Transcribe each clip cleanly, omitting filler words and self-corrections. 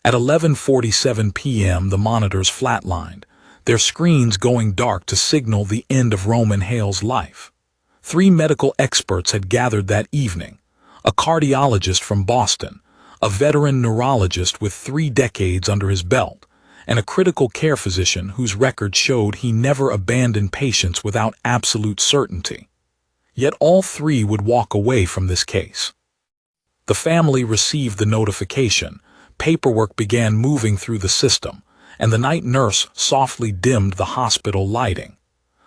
At 11:47 p.m., the monitors flatlined, their screens going dark to signal the end of Roman Hale's life. 3 medical experts had gathered that evening: a cardiologist from Boston, a veteran neurologist with 3 decades under his belt, and a critical care physician whose record showed he never abandoned patients without absolute certainty. Yet all 3 would walk away from this case. The family received the notification, paperwork began moving through the system, and the night nurse softly dimmed the hospital lighting.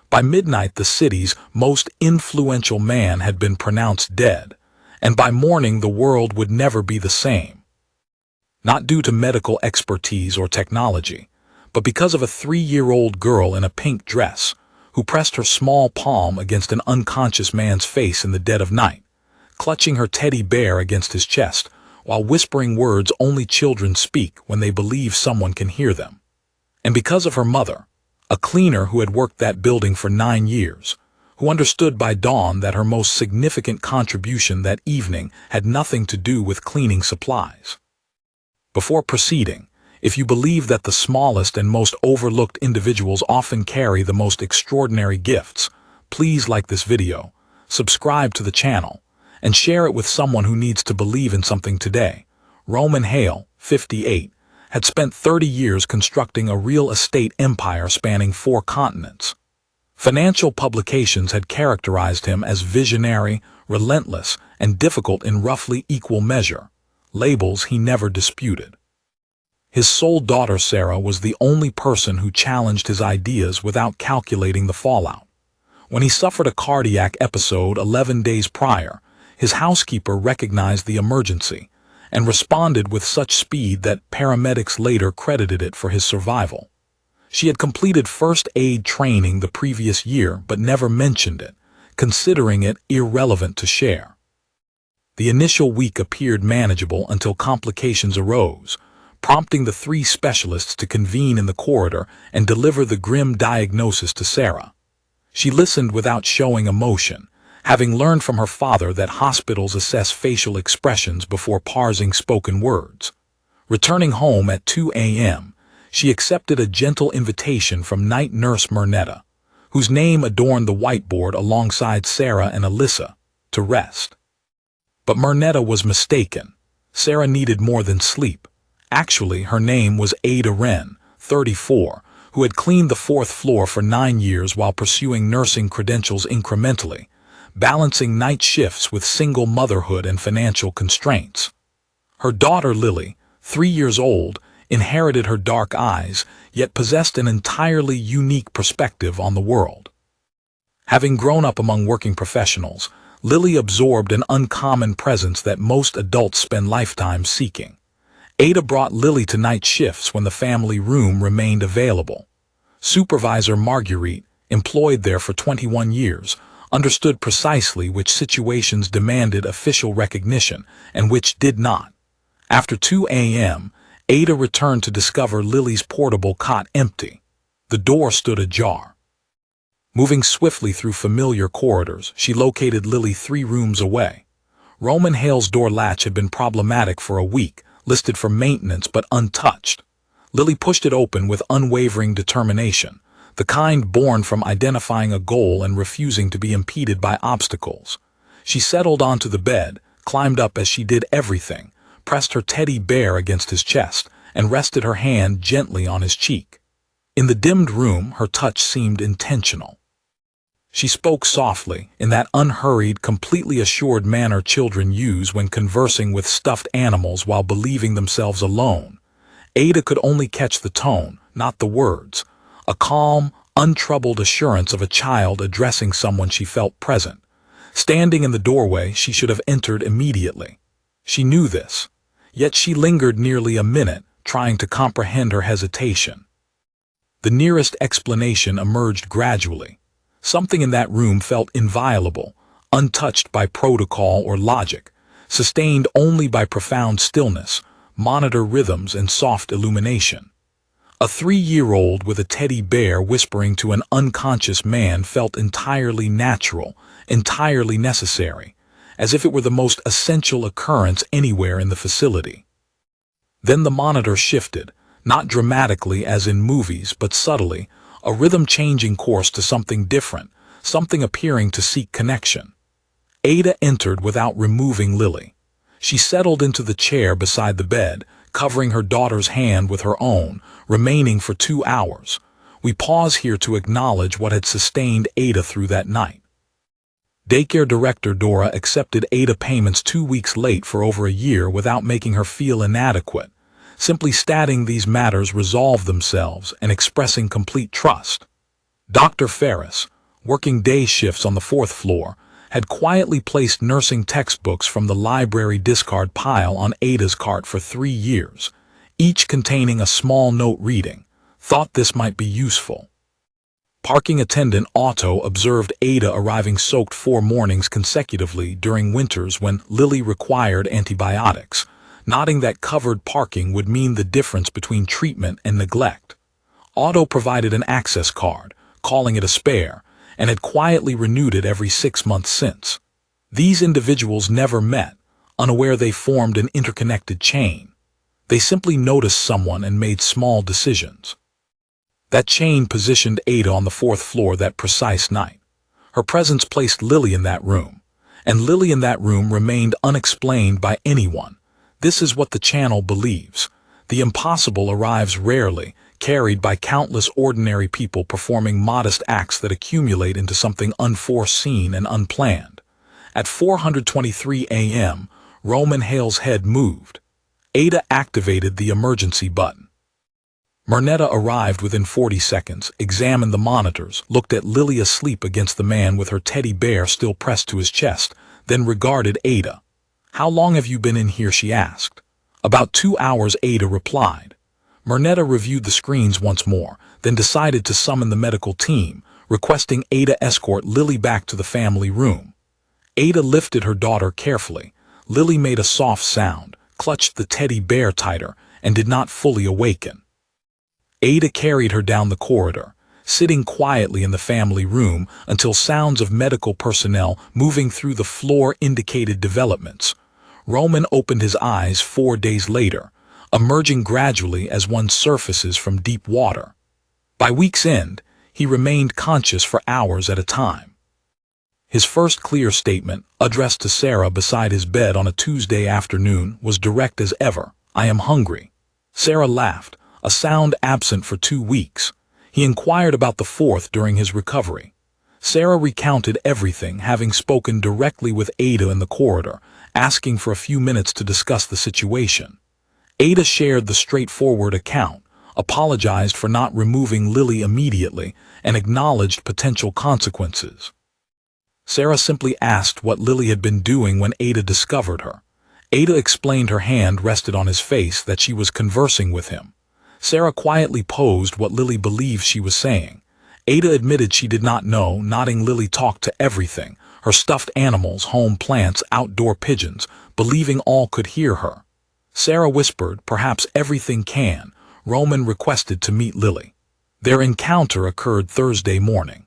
By midnight, the city's most influential man had been pronounced dead, and by morning the world would never be the same. Not due to medical expertise or technology, but because of a 3-year-old girl in a pink dress who pressed her small palm against an unconscious man's face in the dead of night, clutching her teddy bear against his chest while whispering words only children speak when they believe someone can hear them. And because of her mother, a cleaner who had worked that building for 9 years, who understood by dawn that her most significant contribution that evening had nothing to do with cleaning supplies. Before proceeding, if you believe that the smallest and most overlooked individuals often carry the most extraordinary gifts, please like this video, subscribe to the channel, and share it with someone who needs to believe in something today. Roman Hale, 58, had spent 30 years constructing a real estate empire spanning 4 continents. Financial publications had characterized him as visionary, relentless, and difficult in roughly equal measure, labels he never disputed. His sole daughter Sarah was the only person who challenged his ideas without calculating the fallout. When he suffered a cardiac episode 11 days prior, his housekeeper recognized the emergency and responded with such speed that paramedics later credited it for his survival. She had completed first aid training the previous year but never mentioned it, considering it irrelevant to share. The initial week appeared manageable until complications arose, prompting the 3 specialists to convene in the corridor and deliver the grim diagnosis to Sarah. She listened without showing emotion, having learned from her father that hospitals assess facial expressions before parsing spoken words. Returning home at 2 a.m., she accepted a gentle invitation from night nurse Mernetta, whose name adorned the whiteboard alongside Sarah and Alyssa, to rest. But Mernetta was mistaken. Sarah needed more than sleep. Actually, her name was Aida, 34, who had cleaned the 4th floor for 9 years while pursuing nursing credentials incrementally, balancing night shifts with single motherhood and financial constraints. Her daughter Lily, 3 years old, inherited her dark eyes, yet possessed an entirely unique perspective on the world. Having grown up among working professionals, Lily absorbed an uncommon presence that most adults spend lifetimes seeking. Aida brought Lily to night shifts when the family room remained available. Supervisor Marguerite, employed there for 21 years, understood precisely which situations demanded official recognition and which did not. After 2 a.m., Aida returned to discover Lily's portable cot empty. The door stood ajar. Moving swiftly through familiar corridors, she located Lily 3 rooms away. Roman Hale's door latch had been problematic for a week, listed for maintenance but untouched. Lily pushed it open with unwavering determination, the kind born from identifying a goal and refusing to be impeded by obstacles. She settled onto the bed, climbed up as she did everything, pressed her teddy bear against his chest, and rested her hand gently on his cheek. In the dimmed room, her touch seemed intentional. She spoke softly, in that unhurried, completely assured manner children use when conversing with stuffed animals while believing themselves alone. Aida could only catch the tone, not the words, a calm, untroubled assurance of a child addressing someone she felt present. Standing in the doorway, she should have entered immediately. She knew this, yet she lingered nearly a minute, trying to comprehend her hesitation. The nearest explanation emerged gradually. Something in that room felt inviolable, untouched by protocol or logic, sustained only by profound stillness, monitor rhythms, and soft illumination. A 3-year-old with a teddy bear whispering to an unconscious man felt entirely natural, entirely necessary, as if it were the most essential occurrence anywhere in the facility. Then the monitor shifted, not dramatically as in movies, but subtly, a rhythm changing course to something different, something appearing to seek connection. Ada entered without removing Lily. She settled into the chair beside the bed, covering her daughter's hand with her own, remaining for 2 hours. We pause here to acknowledge what had sustained Ada through that night. Daycare director Dora accepted Ada payments 2 weeks late for over a year without making her feel inadequate, simply stating these matters resolve themselves and expressing complete trust. Dr. Ferris, working day shifts on the 4th floor, had quietly placed nursing textbooks from the library discard pile on Ada's cart for 3 years, each containing a small note reading, "Thought this might be useful." Parking attendant Otto observed Ada arriving soaked 4 mornings consecutively during winters when Lily required antibiotics, noting that covered parking would mean the difference between treatment and neglect. Otto provided an access card, calling it a spare, and had quietly renewed it every 6 months since. These individuals never met, unaware they formed an interconnected chain. They simply noticed someone and made small decisions. That chain positioned Ada on the 4th floor that precise night. Her presence placed Lily in that room, and Lily in that room remained unexplained by anyone. This is what the channel believes. The impossible arrives rarely, carried by countless ordinary people performing modest acts that accumulate into something unforeseen and unplanned. At 4:23 a.m., Roman Hale's head moved. Ada activated the emergency button. Mernetta arrived within 40 seconds, examined the monitors, looked at Lily asleep against the man with her teddy bear still pressed to his chest, then regarded Ada. "How long have you been in here?" she asked. "About 2 hours," Ada replied. Mernetta reviewed the screens once more, then decided to summon the medical team, requesting Ada escort Lily back to the family room. Ada lifted her daughter carefully. Lily made a soft sound, clutched the teddy bear tighter, and did not fully awaken. Ada carried her down the corridor, sitting quietly in the family room until sounds of medical personnel moving through the floor indicated developments. Roman opened his eyes 4 days later, emerging gradually as one surfaces from deep water. By week's end, he remained conscious for hours at a time. His first clear statement, addressed to Sarah beside his bed on a Tuesday afternoon, was direct as ever: "I am hungry." Sarah laughed, a sound absent for 2 weeks. He inquired about the 4th during his recovery. Sarah recounted everything, having spoken directly with Ada in the corridor, asking for a few minutes to discuss the situation. Ada shared the straightforward account, apologized for not removing Lily immediately, and acknowledged potential consequences. Sarah simply asked what Lily had been doing when Ada discovered her. Ada explained her hand rested on his face, that she was conversing with him. Sarah quietly posed what Lily believed she was saying. Ada admitted she did not know, nodding. Lily talked to everything: her stuffed animals, home plants, outdoor pigeons, believing all could hear her. Sarah whispered, "Perhaps everything can." Roman requested to meet Lily. Their encounter occurred Thursday morning.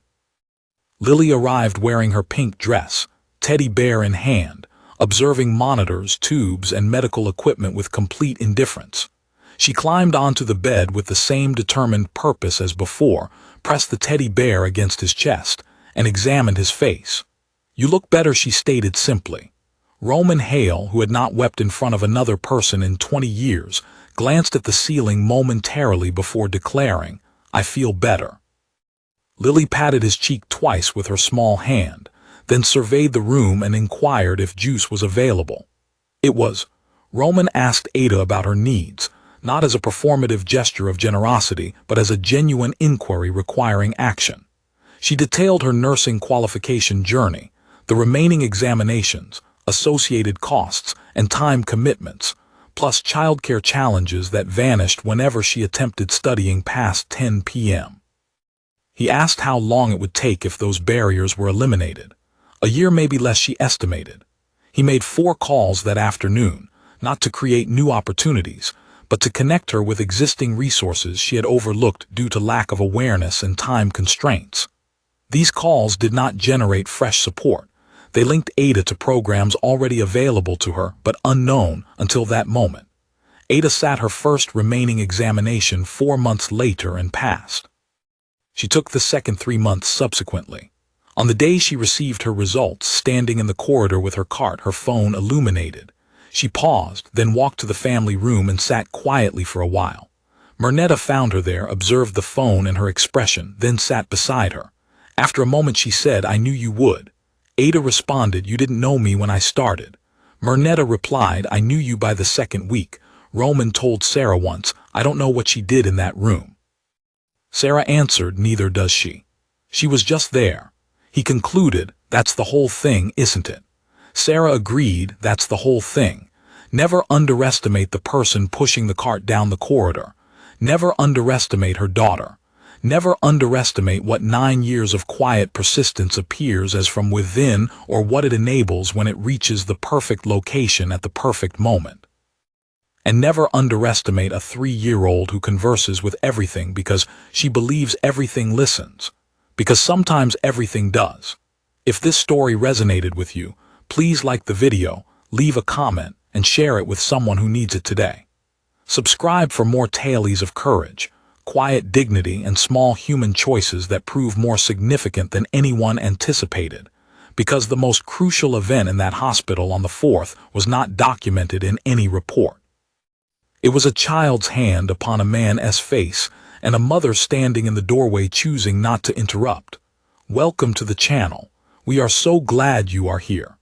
Lily arrived wearing her pink dress, teddy bear in hand, observing monitors, tubes, and medical equipment with complete indifference. She climbed onto the bed with the same determined purpose as before, pressed the teddy bear against his chest, and examined his face. "You look better," she stated simply. Roman Hale, who had not wept in front of another person in 20 years, glanced at the ceiling momentarily before declaring, "I feel better." Lily patted his cheek twice with her small hand, then surveyed the room and inquired if juice was available. It was. Roman asked Ada about her needs, not as a performative gesture of generosity, but as a genuine inquiry requiring action. She detailed her nursing qualification journey, the remaining examinations, associated costs, and time commitments, plus childcare challenges that vanished whenever she attempted studying past 10 p.m. He asked how long it would take if those barriers were eliminated. A year, maybe less, she estimated. He made 4 calls that afternoon, not to create new opportunities, but to connect her with existing resources she had overlooked due to lack of awareness and time constraints. These calls did not generate fresh support. They linked Ada to programs already available to her but unknown until that moment. Ada sat her first remaining examination 4 months later and passed. She took the second 3 months subsequently. On the day she received her results, standing in the corridor with her cart, her phone illuminated. She paused, then walked to the family room and sat quietly for a while. Mernetta found her there, observed the phone and her expression, then sat beside her. After a moment she said, "I knew you would." Ada responded, "You didn't know me when I started." Mernetta replied, "I knew you by the second week. Roman told Sarah once, I don't know what she did in that room." Sarah answered, "Neither does she. She was just there." He concluded, "That's the whole thing, isn't it?" Sarah agreed, "That's the whole thing. Never underestimate the person pushing the cart down the corridor. Never underestimate her daughter. Never underestimate what 9 years of quiet persistence appears as from within, or what it enables when it reaches the perfect location at the perfect moment. And never underestimate a 3-year-old who converses with everything because she believes everything listens. Because sometimes everything does. If this story resonated with you, please like the video, leave a comment, and share it with someone who needs it today. Subscribe for more tales of courage, quiet dignity, and small human choices that prove more significant than anyone anticipated. Because the most crucial event in that hospital on the 4th was not documented in any report. It was a child's hand upon a man's face, and a mother standing in the doorway choosing not to interrupt. Welcome to the channel. We are so glad you are here.